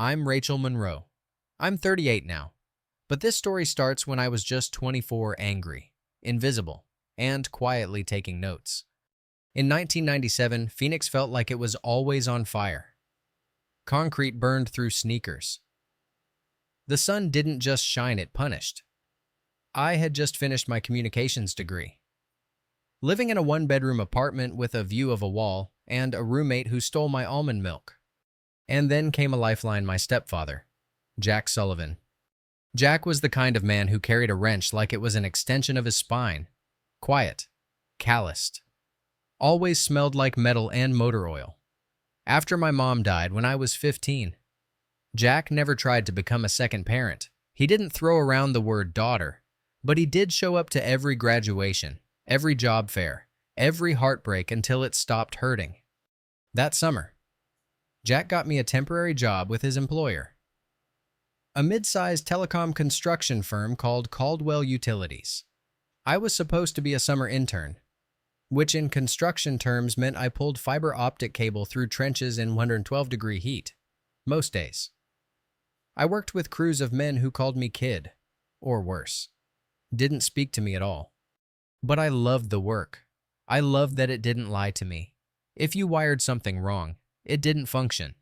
I'm Rachel Monroe. I'm 38 now, but this story starts when I was just 24, angry, invisible, and quietly taking notes. In 1997, Phoenix felt like it was always on fire. Concrete burned through sneakers. The sun didn't just shine, it punished. I had just finished my communications degree. Living in a one-bedroom apartment with a view of a wall and a roommate who stole my almond milk. And then came a lifeline, my stepfather, Jack Sullivan. Jack was the kind of man who carried a wrench like it was an extension of his spine. Quiet, calloused, always smelled like metal and motor oil. After my mom died when I was 15, Jack never tried to become a second parent. He didn't throw around the word daughter, but he did show up to every graduation, every job fair, every heartbreak until it stopped hurting. That summer, Jack got me a temporary job with his employer, a mid-sized telecom construction firm called Caldwell Utilities. I was supposed to be a summer intern, which in construction terms meant I pulled fiber optic cable through trenches in 112-degree heat, most days. I worked with crews of men who called me kid, or worse, didn't speak to me at all. But I loved the work. I loved that it didn't lie to me. If you wired something wrong, it didn't function.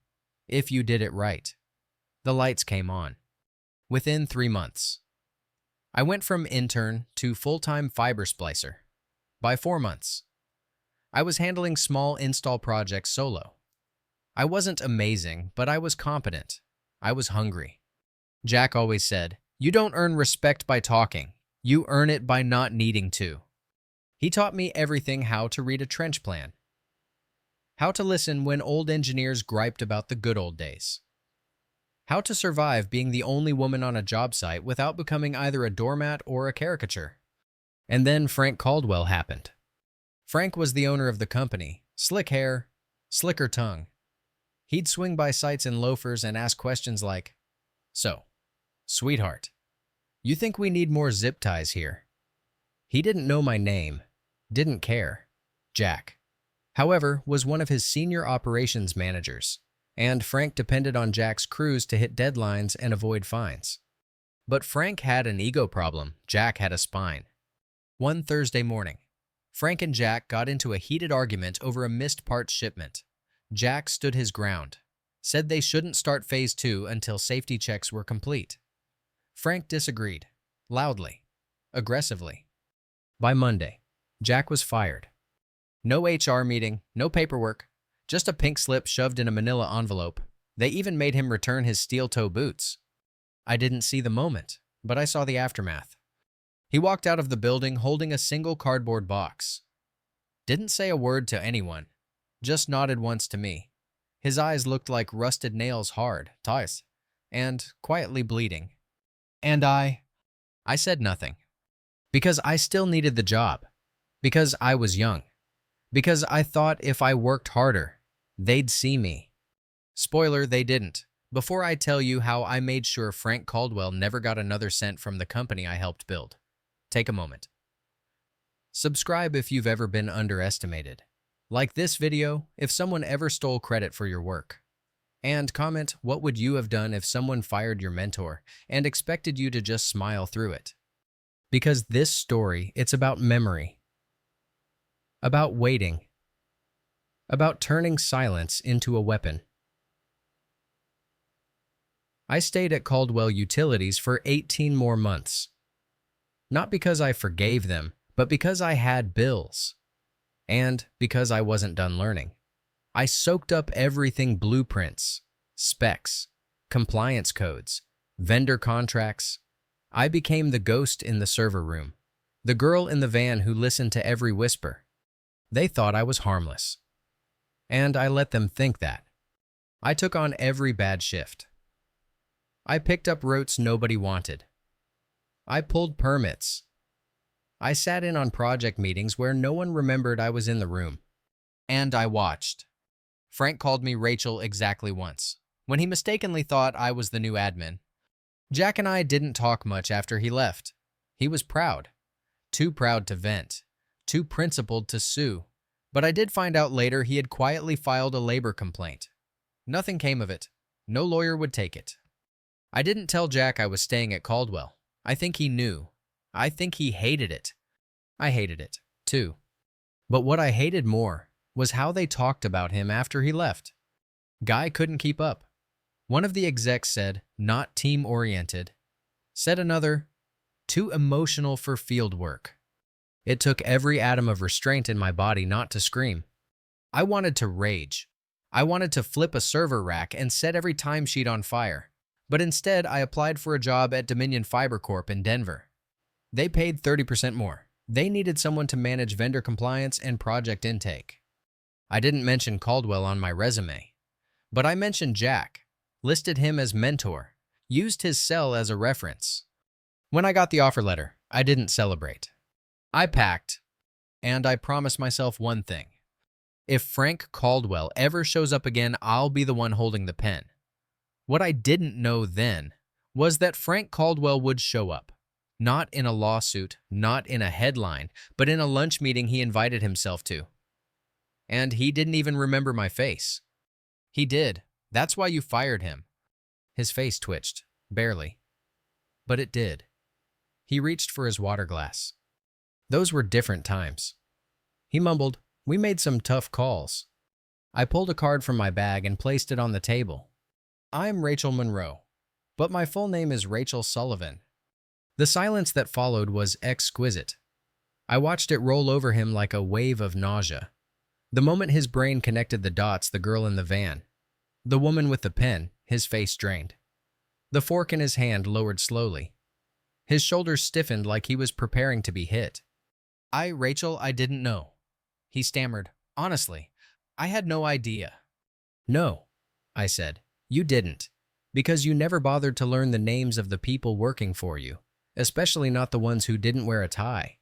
If you did it right, the lights came on. Within 3 months, I went from intern to full-time fiber splicer. By 4 months, I was handling small install projects solo. I wasn't amazing, but I was competent. I was hungry. Jack always said, "You don't earn respect by talking. You earn it by not needing to." He taught me everything: how to read a trench plan, how to listen when old engineers griped about the good old days, how to survive being the only woman on a job site without becoming either a doormat or a caricature. And then Frank Caldwell happened. Frank was the owner of the company, slick hair, slicker tongue. He'd swing by sites in loafers and ask questions like, "So, sweetheart, you think we need more zip ties here?" He didn't know my name, didn't care. Jack, however, was one of his senior operations managers, and Frank depended on Jack's crews to hit deadlines and avoid fines. But Frank had an ego problem. Jack had a spine. One Thursday morning, Frank and Jack got into a heated argument over a missed parts shipment. Jack stood his ground, said they shouldn't start phase 2 until safety checks were complete. Frank disagreed, loudly, aggressively. By Monday, Jack was fired. No HR meeting, no paperwork, just a pink slip shoved in a manila envelope. They even made him return his steel-toe boots. I didn't see the moment, but I saw the aftermath. He walked out of the building holding a single cardboard box. Didn't say a word to anyone, just nodded once to me. His eyes looked like rusted nails, hard, tight, and quietly bleeding. And I said nothing. Because I still needed the job. Because I was young. Because I thought if I worked harder, they'd see me. Spoiler, they didn't. Before I tell you how I made sure Frank Caldwell never got another cent from the company I helped build, take a moment. Subscribe if you've ever been underestimated. Like this video if someone ever stole credit for your work. And comment, what would you have done if someone fired your mentor and expected you to just smile through it? Because this story, it's about memory, about waiting, about turning silence into a weapon. I stayed at Caldwell Utilities for 18 more months. Not because I forgave them, but because I had bills. And because I wasn't done learning. I soaked up everything: blueprints, specs, compliance codes, vendor contracts. I became the ghost in the server room, the girl in the van who listened to every whisper. They thought I was harmless. And I let them think that. I took on every bad shift. I picked up routes nobody wanted. I pulled permits. I sat in on project meetings where no one remembered I was in the room. And I watched. Frank called me Rachel exactly once, when he mistakenly thought I was the new admin. Jack and I didn't talk much after he left. He was proud. Too proud to vent. Too principled to sue. But I did find out later he had quietly filed a labor complaint. Nothing came of it. No lawyer would take it. I didn't tell Jack I was staying at Caldwell. I think he knew. I think he hated it. I hated it, too. But what I hated more was how they talked about him after he left. Guy couldn't keep up. One of the execs said, "Not team-oriented." Said another, "Too emotional for field work." It took every atom of restraint in my body not to scream. I wanted to rage. I wanted to flip a server rack and set every timesheet on fire. But instead, I applied for a job at Dominion Fiber Corp in Denver. They paid 30% more. They needed someone to manage vendor compliance and project intake. I didn't mention Caldwell on my resume, but I mentioned Jack, listed him as mentor, used his cell as a reference. When I got the offer letter, I didn't celebrate. I packed, and I promised myself one thing. If Frank Caldwell ever shows up again, I'll be the one holding the pen. What I didn't know then was that Frank Caldwell would show up. Not in a lawsuit, not in a headline, but in a lunch meeting he invited himself to. And he didn't even remember my face. He did. That's why you fired him. His face twitched, barely. But it did. He reached for his water glass. Those were different times. He mumbled, "We made some tough calls." I pulled a card from my bag and placed it on the table. "I'm Rachel Monroe, but my full name is Rachel Sullivan." The silence that followed was exquisite. I watched it roll over him like a wave of nausea. The moment his brain connected the dots, the girl in the van, the woman with the pen, his face drained. The fork in his hand lowered slowly. His shoulders stiffened like he was preparing to be hit. Rachel, I didn't know." He stammered, "Honestly, I had no idea." "No," I said, "you didn't, because you never bothered to learn the names of the people working for you, especially not the ones who didn't wear a tie."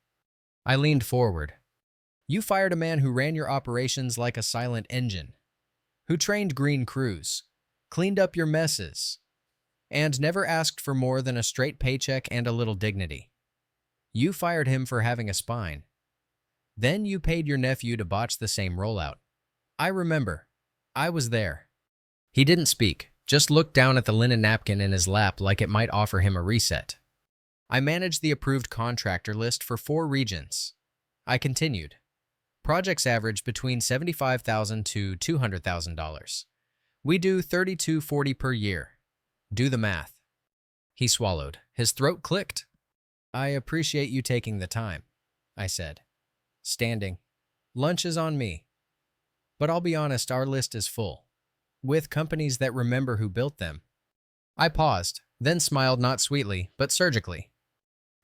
I leaned forward. "You fired a man who ran your operations like a silent engine, who trained green crews, cleaned up your messes, and never asked for more than a straight paycheck and a little dignity. You fired him for having a spine. Then you paid your nephew to botch the same rollout. I remember. I was there." He didn't speak, just looked down at the linen napkin in his lap like it might offer him a reset. "I managed the approved contractor list for 4 regions." I continued. "Projects average between $75,000 to $200,000. We do $32.40 per year. Do the math." He swallowed. His throat clicked. "I appreciate you taking the time," I said, standing. "Lunch is on me. But I'll be honest, our list is full, with companies that remember who built them." I paused, then smiled not sweetly, but surgically.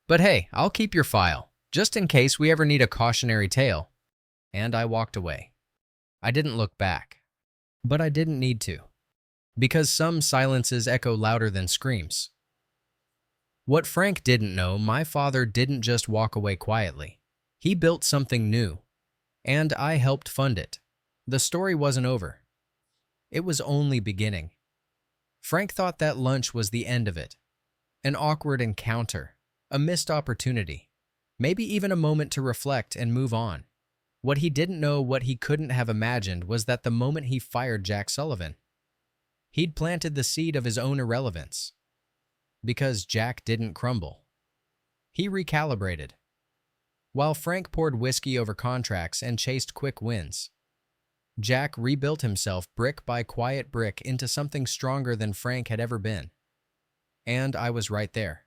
"But hey, I'll keep your file, just in case we ever need a cautionary tale." And I walked away. I didn't look back. But I didn't need to. Because some silences echo louder than screams. What Frank didn't know, my father didn't just walk away quietly. He built something new, and I helped fund it. The story wasn't over. It was only beginning. Frank thought that lunch was the end of it. An awkward encounter, a missed opportunity, maybe even a moment to reflect and move on. What he didn't know, what he couldn't have imagined, was that the moment he fired Jack Sullivan, he'd planted the seed of his own irrelevance. Because Jack didn't crumble. He recalibrated. While Frank poured whiskey over contracts and chased quick wins, Jack rebuilt himself brick by quiet brick into something stronger than Frank had ever been. And I was right there,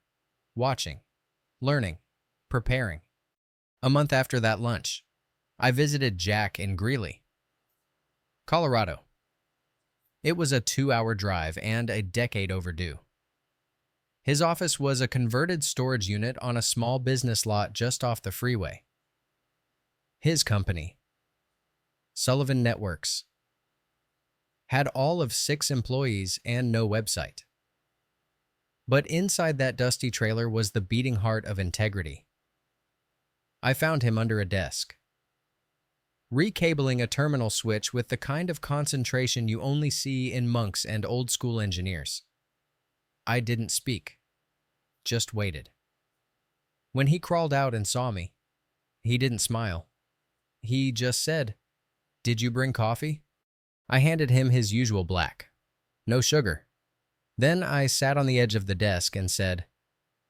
watching, learning, preparing. A month after that lunch, I visited Jack in Greeley, Colorado. It was a 2-hour drive and a decade overdue. His office was a converted storage unit on a small business lot just off the freeway. His company, Sullivan Networks, had all of 6 employees and no website. But inside that dusty trailer was the beating heart of integrity. I found him under a desk, recabling a terminal switch with the kind of concentration you only see in monks and old-school engineers. I didn't speak, just waited. When he crawled out and saw me, he didn't smile. He just said, "Did you bring coffee?" I handed him his usual black. "No sugar," Then I sat on the edge of the desk and said,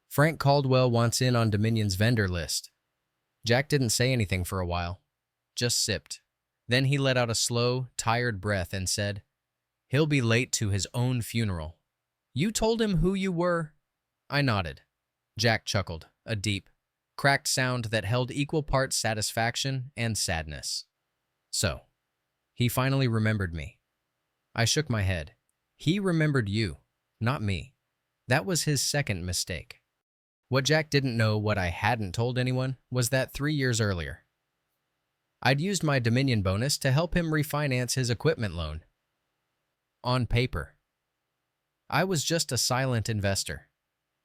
"Frank Caldwell wants in on Dominion's vendor list." Jack didn't say anything for a while, just sipped. Then he let out a slow, tired breath and said, "He'll be late to his own funeral." "You told him who you were?" I nodded. Jack chuckled, a deep, cracked sound that held equal parts satisfaction and sadness. "So, he finally remembered me." I shook my head. "He remembered you, not me. That was his second mistake." What Jack didn't know, what I hadn't told anyone, was that 3 years earlier, I'd used my Dominion bonus to help him refinance his equipment loan. On paper, I was just a silent investor.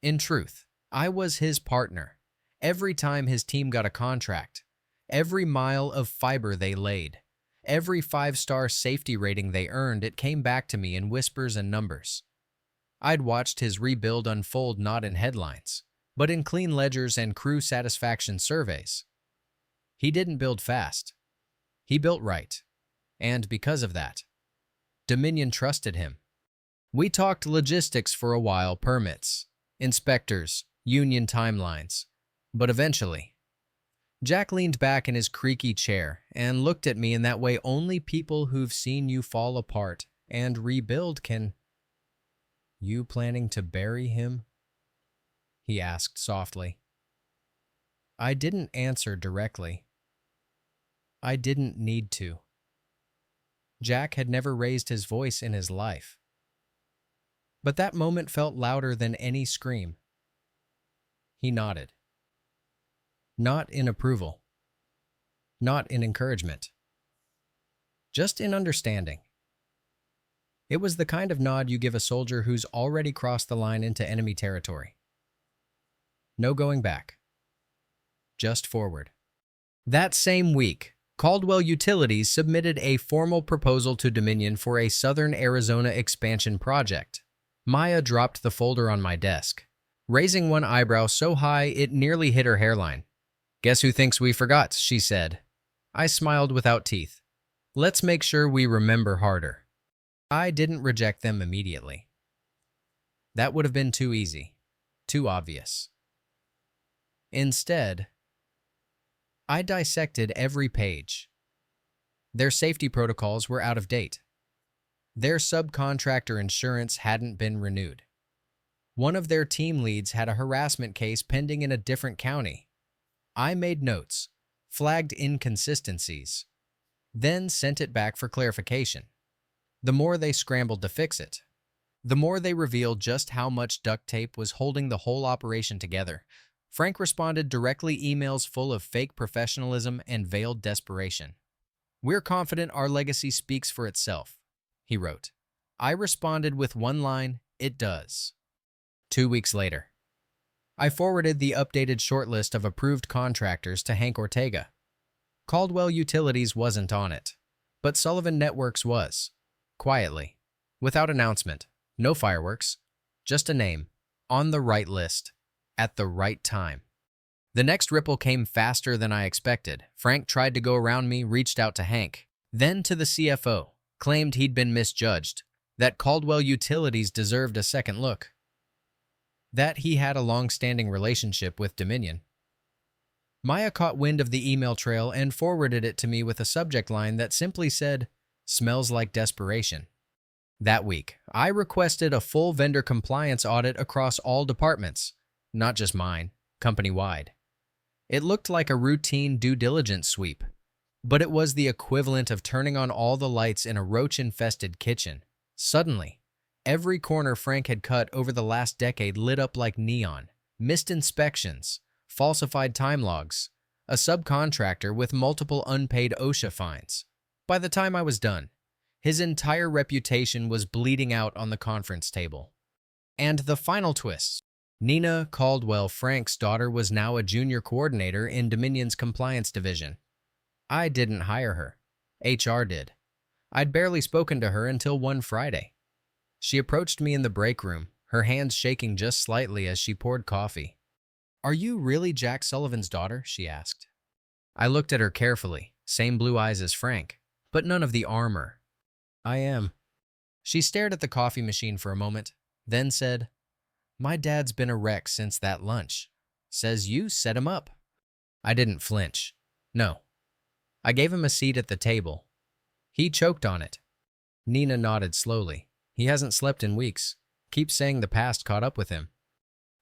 In truth, I was his partner. Every time his team got a contract, every mile of fiber they laid, every 5-star safety rating they earned, it came back to me in whispers and numbers. I'd watched his rebuild unfold not in headlines, but in clean ledgers and crew satisfaction surveys. He didn't build fast. He built right. And because of that, Dominion trusted him. We talked logistics for a while, permits, inspectors, union timelines. But eventually, Jack leaned back in his creaky chair and looked at me in that way only people who've seen you fall apart and rebuild can. "You planning to bury him?" he asked softly. I didn't answer directly. I didn't need to. Jack had never raised his voice in his life. But that moment felt louder than any scream. He nodded. Not in approval. Not in encouragement. Just in understanding. It was the kind of nod you give a soldier who's already crossed the line into enemy territory. No going back. Just forward. That same week, Caldwell Utilities submitted a formal proposal to Dominion for a Southern Arizona expansion project. Maya dropped the folder on my desk, raising one eyebrow so high it nearly hit her hairline. "Guess who thinks we forgot?" she said. I smiled without teeth. "Let's make sure we remember harder." I didn't reject them immediately. That would have been too easy, too obvious. Instead, I dissected every page. Their safety protocols were out of date. Their subcontractor insurance hadn't been renewed. One of their team leads had a harassment case pending in a different county. I made notes, flagged inconsistencies, then sent it back for clarification. The more they scrambled to fix it, the more they revealed just how much duct tape was holding the whole operation together. Frank responded directly, emails full of fake professionalism and veiled desperation. "We're confident our legacy speaks for itself," he wrote. I responded with one line, "It does." 2 weeks later, I forwarded the updated shortlist of approved contractors to Hank Ortega. Caldwell Utilities wasn't on it, but Sullivan Networks was. Quietly, without announcement, no fireworks, just a name, on the right list, at the right time. The next ripple came faster than I expected. Frank tried to go around me, reached out to Hank, then to the CFO, claimed he'd been misjudged, that Caldwell Utilities deserved a second look, that he had a long-standing relationship with Dominion. Maya caught wind of the email trail and forwarded it to me with a subject line that simply said, "Smells like desperation." That week, I requested a full vendor compliance audit across all departments, not just mine, company-wide. It looked like a routine due diligence sweep, but it was the equivalent of turning on all the lights in a roach-infested kitchen. Suddenly, every corner Frank had cut over the last decade lit up like neon. Missed inspections, falsified time logs, a subcontractor with multiple unpaid OSHA fines. By the time I was done, his entire reputation was bleeding out on the conference table. And the final twist. Nina Caldwell, Frank's daughter, was now a junior coordinator in Dominion's compliance division. I didn't hire her. HR did. I'd barely spoken to her until one Friday. She approached me in the break room, her hands shaking just slightly as she poured coffee. "Are you really Jack Sullivan's daughter?" she asked. I looked at her carefully, same blue eyes as Frank, but none of the armor. "I am." She stared at the coffee machine for a moment, then said, "My dad's been a wreck since that lunch. Says you set him up." I didn't flinch. No. I gave him a seat at the table. He choked on it. Nina nodded slowly. He hasn't slept in weeks. Keeps saying the past caught up with him.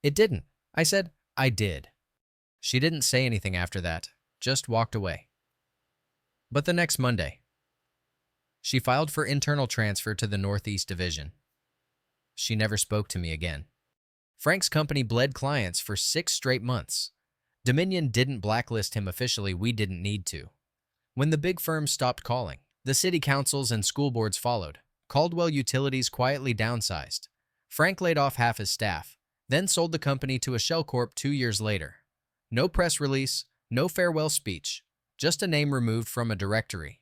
It didn't. I said, I did. She didn't say anything after that, just walked away. But the next Monday, she filed for internal transfer to the Northeast Division. She never spoke to me again. Frank's company bled clients for 6 straight months. Dominion didn't blacklist him officially, we didn't need to. When the big firms stopped calling, the city councils and school boards followed. Caldwell Utilities quietly downsized. Frank laid off half his staff, then sold the company to a shell corp 2 years later. No press release, no farewell speech, just a name removed from a directory.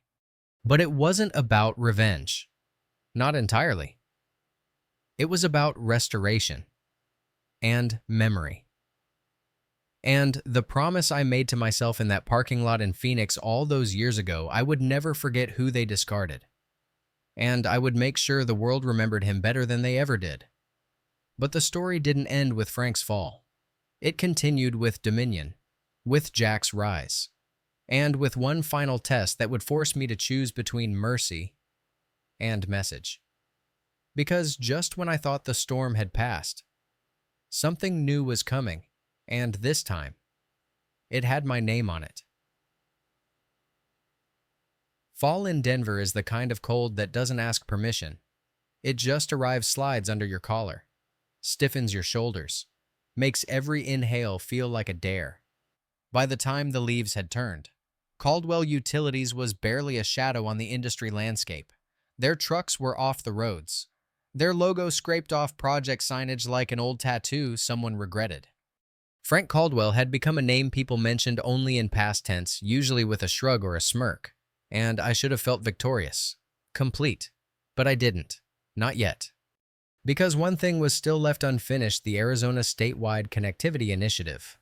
But it wasn't about revenge. Not entirely. It was about restoration and memory. And the promise I made to myself in that parking lot in Phoenix all those years ago, I would never forget who they discarded. And I would make sure the world remembered him better than they ever did. But the story didn't end with Frank's fall. It continued with Dominion, with Jack's rise, and with one final test that would force me to choose between mercy and message. Because just when I thought the storm had passed, something new was coming, and this time, it had my name on it. Fall in Denver is the kind of cold that doesn't ask permission. It just arrives, slides under your collar, stiffens your shoulders, makes every inhale feel like a dare. By the time the leaves had turned, Caldwell Utilities was barely a shadow on the industry landscape. Their trucks were off the roads. Their logo scraped off project signage like an old tattoo someone regretted. Frank Caldwell had become a name people mentioned only in past tense, usually with a shrug or a smirk. And I should have felt victorious, complete. But I didn't. Not yet. Because one thing was still left unfinished: the Arizona statewide connectivity initiative.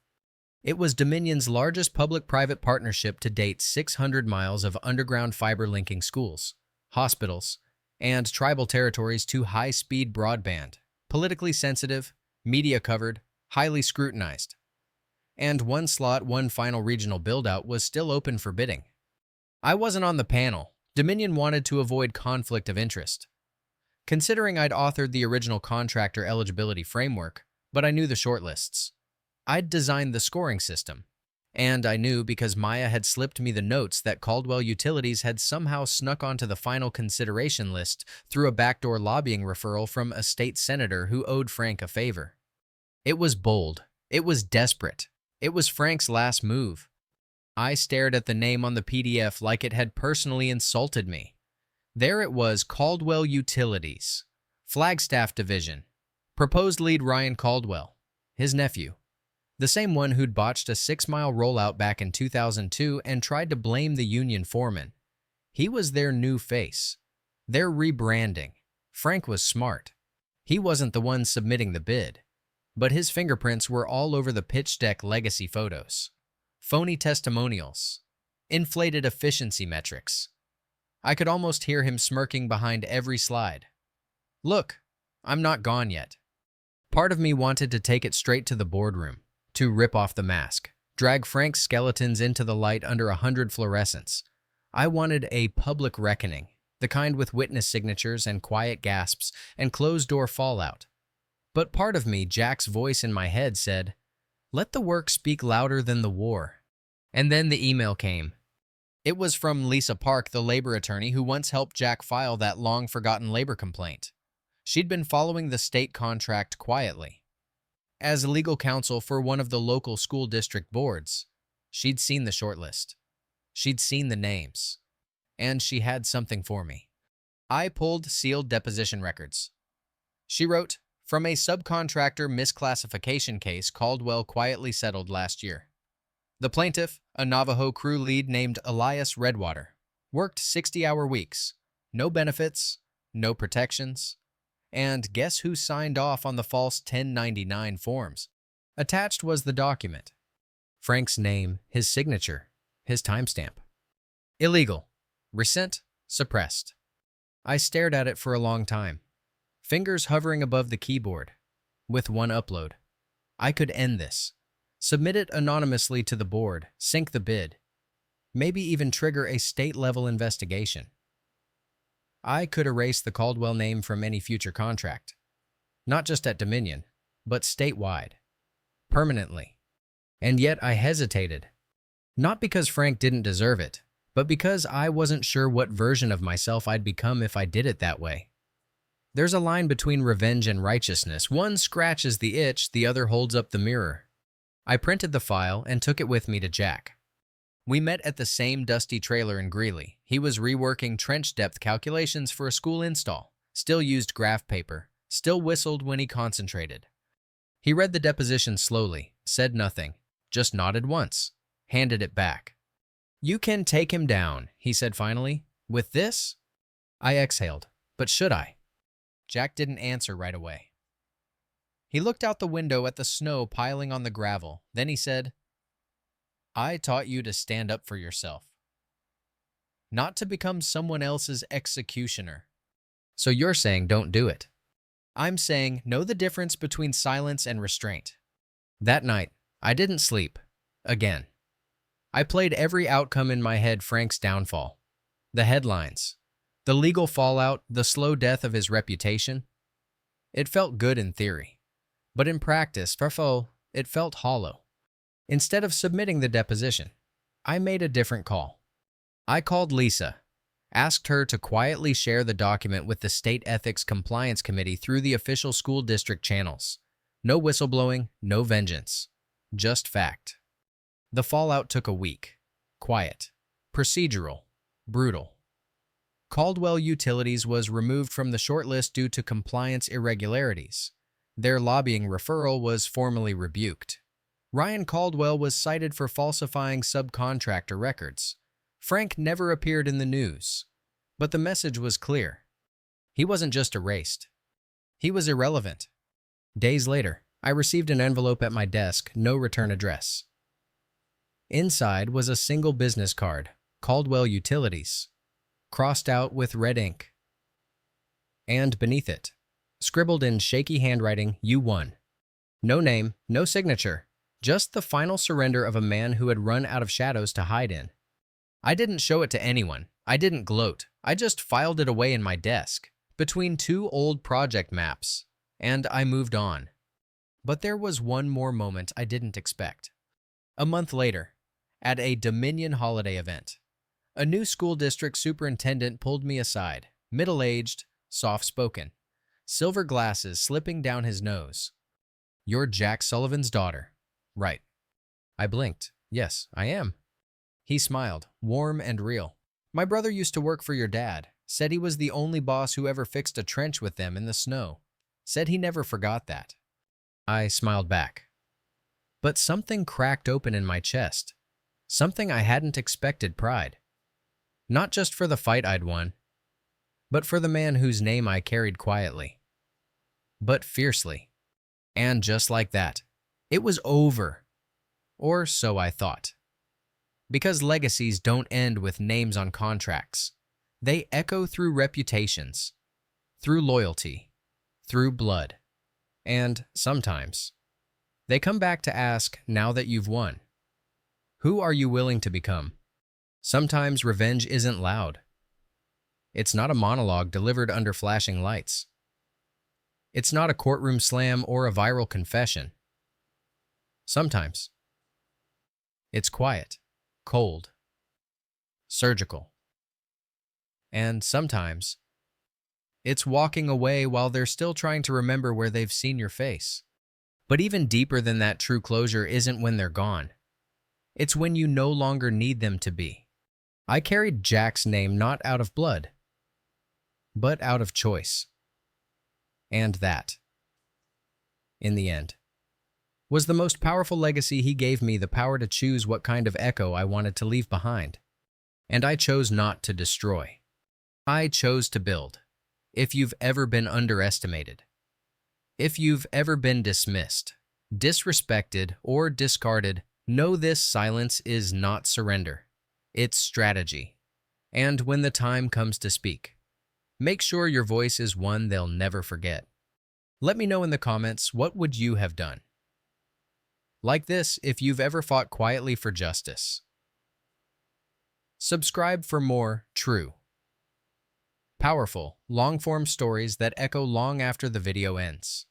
It was Dominion's largest public-private partnership to date, 600 miles of underground fiber linking schools, hospitals, and tribal territories to high-speed broadband, politically sensitive, media-covered, highly scrutinized. And one slot, one final regional build-out was still open for bidding. I wasn't on the panel. Dominion wanted to avoid conflict of interest. Considering I'd authored the original contractor eligibility framework, but I knew the shortlists. I'd designed the scoring system. And I knew, because Maya had slipped me the notes, that Caldwell Utilities had somehow snuck onto the final consideration list through a backdoor lobbying referral from a state senator who owed Frank a favor. It was bold. It was desperate. It was Frank's last move. I stared at the name on the PDF like it had personally insulted me. There it was, Caldwell Utilities, Flagstaff Division. Proposed lead Ryan Caldwell, his nephew. The same one who'd botched a 6-mile rollout back in 2002 and tried to blame the union foreman. He was their new face. Their rebranding. Frank was smart. He wasn't the one submitting the bid. But his fingerprints were all over the pitch deck legacy photos. Phony testimonials. Inflated efficiency metrics. I could almost hear him smirking behind every slide. Look, I'm not gone yet. Part of me wanted to take it straight to the boardroom, to rip off the mask, drag Frank's skeletons into the light under 100 fluorescents. I wanted a public reckoning, the kind with witness signatures and quiet gasps and closed-door fallout. But part of me, Jack's voice in my head, said, "Let the work speak louder than the war." And then the email came. It was from Lisa Park, the labor attorney who once helped Jack file that long-forgotten labor complaint. She'd been following the state contract quietly. As legal counsel for one of the local school district boards, she'd seen the shortlist. She'd seen the names. And she had something for me. I pulled sealed deposition records. She wrote, "From a subcontractor misclassification case Caldwell quietly settled last year. The plaintiff, a Navajo crew lead named Elias Redwater, worked 60-hour weeks, no benefits, no protections. And guess who signed off on the false 1099 forms? Attached was the document. Frank's name, his signature, his timestamp. Illegal. Resent. Suppressed." I stared at it for a long time. fingers hovering above the keyboard. With one upload, I could end this. Submit it anonymously to the board, sink the bid, maybe even trigger a state-level investigation. I could erase the Caldwell name from any future contract, not just at Dominion, but statewide, permanently. And yet I hesitated, not because Frank didn't deserve it, but because I wasn't sure what version of myself I'd become if I did it that way. There's a line between revenge and righteousness. One scratches the itch, the other holds up the mirror. I printed the file and took it with me to Jack. We met at the same dusty trailer in Greeley. He was reworking trench depth calculations for a school install, still used graph paper, still whistled when he concentrated. He read the deposition slowly, said nothing, just nodded once, handed it back. "You can take him down," he said finally. "With this?" I exhaled. "But should I?" Jack didn't answer right away. He looked out the window at the snow piling on the gravel. Then he said, "I taught you to stand up for yourself, not to become someone else's executioner. So you're saying don't do it. I'm saying know the difference between silence and restraint." That night, I didn't sleep. Again. I played every outcome in my head: Frank's downfall, the headlines, the legal fallout, the slow death of his reputation. It felt good in theory, but in practice, it felt hollow. Instead of submitting the deposition, I made a different call. I called Lisa, asked her to quietly share the document with the State Ethics Compliance Committee through the official school district channels. No whistleblowing, no vengeance, just fact. The fallout took a week. Quiet, procedural, brutal. Caldwell Utilities was removed from the shortlist due to compliance irregularities. Their lobbying referral was formally rebuked. Ryan Caldwell was cited for falsifying subcontractor records. Frank never appeared in the news, but the message was clear. He wasn't just erased. He was irrelevant. Days later, I received an envelope at my desk, no return address. Inside was a single business card, Caldwell Utilities, crossed out with red ink. And beneath it, scribbled in shaky handwriting, "You won." No name, no signature, just the final surrender of a man who had run out of shadows to hide in. I didn't show it to anyone. I didn't gloat. I just filed it away in my desk, between two old project maps, and I moved on. But there was one more moment I didn't expect. A month later, at a Dominion holiday event, a new school district superintendent pulled me aside, middle-aged, soft-spoken, silver glasses slipping down his nose. "You're Jack Sullivan's daughter, right?" I blinked. "Yes, I am." He smiled, warm and real. "My brother used to work for your dad. Said he was the only boss who ever fixed a trench with them in the snow. Said he never forgot that." I smiled back. But something cracked open in my chest. Something I hadn't expected: pride. Not just for the fight I'd won, but for the man whose name I carried quietly, but fiercely. And just like that, it was over. Or so I thought. Because legacies don't end with names on contracts. They echo through reputations, through loyalty, through blood. And sometimes, they come back to ask, now that you've won, who are you willing to become? Sometimes revenge isn't loud. It's not a monologue delivered under flashing lights. It's not a courtroom slam or a viral confession. Sometimes, it's quiet, cold, surgical. And sometimes, it's walking away while they're still trying to remember where they've seen your face. But even deeper than that, true closure isn't when they're gone. It's when you no longer need them to be. I carried Jack's name not out of blood, but out of choice. And that, in the end, was the most powerful legacy. He gave me the power to choose what kind of echo I wanted to leave behind. And I chose not to destroy. I chose to build. If you've ever been underestimated, if you've ever been dismissed, disrespected, or discarded, know this: silence is not surrender. It's strategy. And when the time comes to speak, Make sure your voice is one they'll never forget. Let me know in the comments, what would you have done? Like this if you've ever fought quietly for justice. Subscribe for more true, powerful, long-form stories that echo long after the video ends.